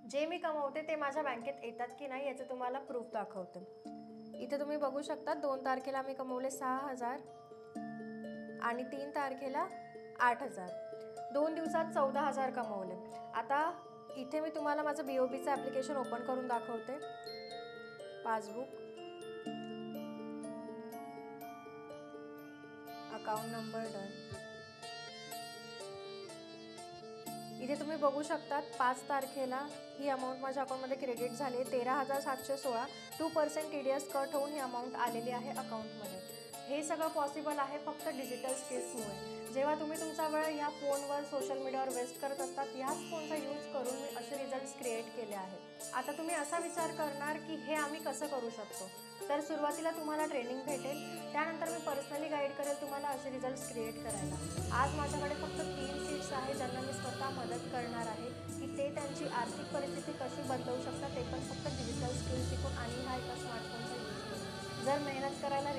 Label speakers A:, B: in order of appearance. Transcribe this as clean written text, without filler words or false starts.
A: जे मी कमवते ते माझ्या बँकेत येतात की नाही याचं तुम्हाला प्रूफ दाखवते. इथे तुम्ही बघू शकता 2 तारखेला मी कमवले 6,000 आणि 3 तारखेला 8,000. 2 दिवसात 14,000 कमवले. आता इथे मी तुम्हाला माझं BOBचं ॲप्लिकेशन ओपन करून दाखवते. Passbook, account number done. इथे तुम्ही बघू शकतात 5 तारखेला ही अमाऊंट माझ्या अकाउंटमध्ये क्रेडिट झाली आहे 13,716. 2% TDS कट होऊन ही अमाऊंट आलेली आहे अकाउंटमध्ये. हे सगळं पॉसिबल आहे फक्त डिजिटल स्किल्समुळे. जेव्हा तुम्ही तुमचा वेळ ह्या फोनवर सोशल मीडियावर वेस्ट करत असतात, ह्याच फोनचा यूज करून मी असे रिझल्ट्स क्रिएट केले आहेत. आता तुम्ही असा विचार करणार की हे आम्ही कसं करू शकतो. तर सुरुवातीला तुम्हाला ट्रेनिंग भेटेल, त्यानंतर मी पर्सनली गाईड करेल तुम्हाला असे रिझल्ट्स क्रिएट करायला. आज माझ्याकडे फक्त 3 सीट्स आहेत ज्यांना मी स्वतः मदत करणार आहे की ते त्यांची आर्थिक परिस्थिती कशी बदलवू शकतात, ते पण फक्त डिजिटल स्किल्स शिकून आणि हा एका स्मार्टफोनचा यूज करून. जर मेहनत करायला